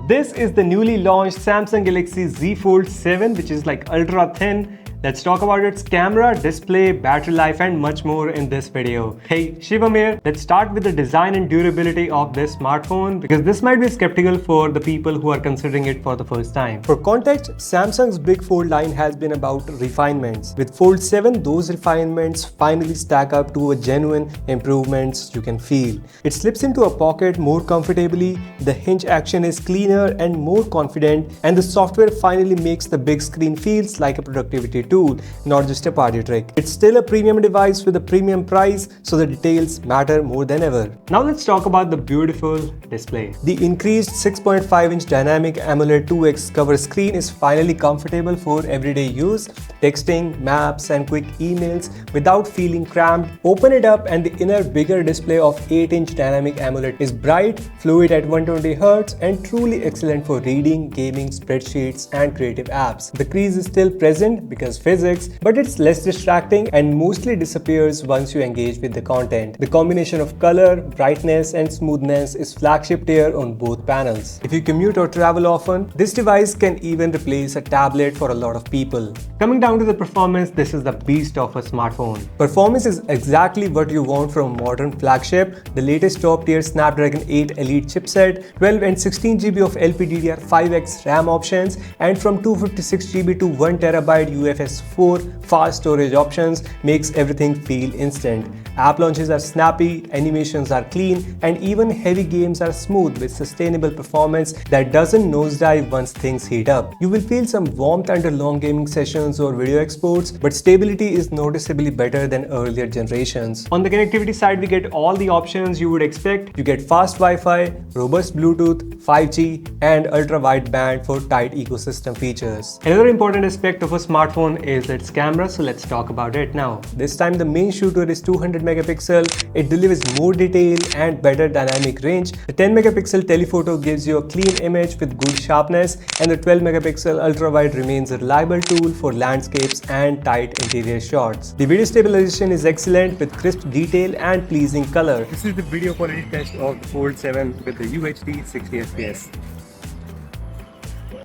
This is the newly launched Samsung Galaxy Z Fold 7, which is like ultra thin. Let's talk about its camera, display, battery life and much more in this video. Hey, Shivam here. Let's start with the design and durability of this smartphone because this might be skeptical for the people who are considering it for the first time. For context, Samsung's Big Fold line has been about refinements. With Fold 7, those refinements finally stack up to a genuine improvements you can feel. It slips into a pocket more comfortably, the hinge action is cleaner and more confident, and the software finally makes the big screen feels like a productivity tool, not just a party trick. It's still a premium device with a premium price, so the details matter more than ever. Now let's talk about the beautiful display. The increased 6.5-inch dynamic AMOLED 2X cover screen is finally comfortable for everyday use, texting, maps and quick emails without feeling cramped. Open it up and the inner bigger display of 8-inch dynamic AMOLED is bright, fluid at 120Hz and truly excellent for reading, gaming, spreadsheets and creative apps. The crease is still present because physics, but it's less distracting and mostly disappears once you engage with the content. The combination of color, brightness and smoothness is flagship tier on both panels. If you commute or travel often, this device can even replace a tablet for a lot of people. Coming down to the performance, this is the beast of a smartphone. Performance is exactly what you want from a modern flagship. The latest top-tier Snapdragon 8 Elite chipset, 12 and 16GB of LPDDR5X RAM options, and from 256GB to 1TB UFS 4 fast storage options makes everything feel instant. App launches are snappy, animations are clean, and even heavy games are smooth with sustainable performance that doesn't nosedive once things heat up. You will feel some warmth under long gaming sessions or video exports, but stability is noticeably better than earlier generations. On the connectivity side, we get all the options you would expect. You get fast Wi-Fi, robust Bluetooth, 5G, and ultra-wideband for tight ecosystem features. Another important aspect of a smartphone is its camera, so let's talk about it now. This time the main shooter is 200 megapixel. It delivers more detail and better dynamic range. The 10 megapixel telephoto gives you a clean image with good sharpness, and the 12 megapixel ultra wide remains a reliable tool for landscapes and tight interior shots. The video stabilization is excellent with crisp detail and pleasing color. This is the video quality test of the Fold 7 with the UHD 60fps.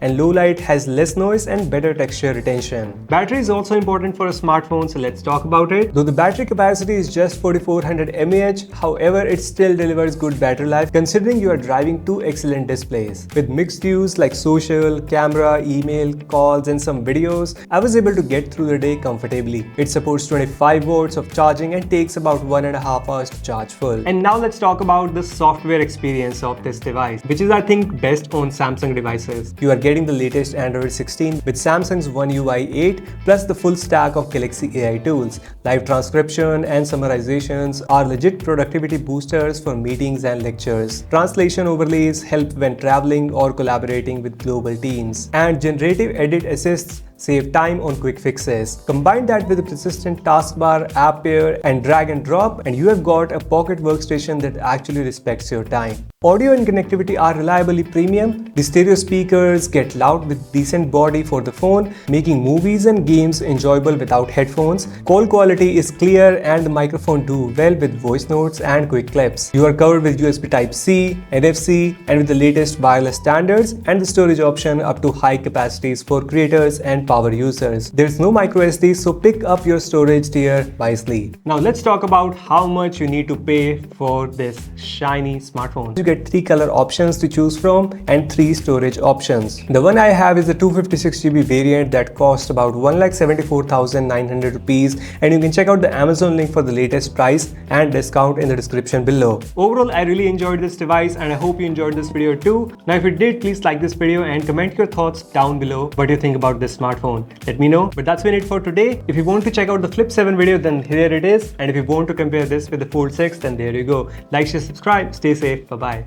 And low light has less noise and better texture retention. Battery is also important for a smartphone, so let's talk about it. Though the battery capacity is just 4400 mAh, however, it still delivers good battery life considering you are driving two excellent displays. With mixed use like social, camera, email, calls and some videos, I was able to get through the day comfortably. It supports 25 watts of charging and takes about 1.5 hours to charge full. And now let's talk about the software experience of this device, which is I think best on Samsung devices. You are getting the latest Android 16 with Samsung's One UI 8 plus the full stack of Galaxy AI tools. Live transcription and summarizations are legit productivity boosters for meetings and lectures. Translation overlays help when traveling or collaborating with global teams. And generative edit assists save time on quick fixes. Combine that with a persistent taskbar, app pair, and drag and drop, and you have got a pocket workstation that actually respects your time. Audio and connectivity are reliably premium. The stereo speakers get loud with decent body for the phone, making movies and games enjoyable without headphones. Call quality is clear and the microphone do well with voice notes and quick clips. You are covered with USB Type-C, NFC, and with the latest wireless standards, and the storage option up to high capacities for creators and power users. There's no micro SD, so pick up your storage tier wisely. Now let's talk about how much you need to pay for this shiny smartphone. You get 3 color options to choose from and 3 storage options. The one I have is the 256GB variant that costs about 1,74,900 rupees, and you can check out the Amazon link for the latest price and discount in the description below. Overall, I really enjoyed this device and I hope you enjoyed this video too. Now if you did, please like this video and comment your thoughts down below what you think about this smartphone. Let me know. But that's been it for today. If you want to check out the Flip 7 video, then here it is. And if you want to compare this with the Fold 6, then there you go. Like, share, subscribe. Stay safe. Bye-bye.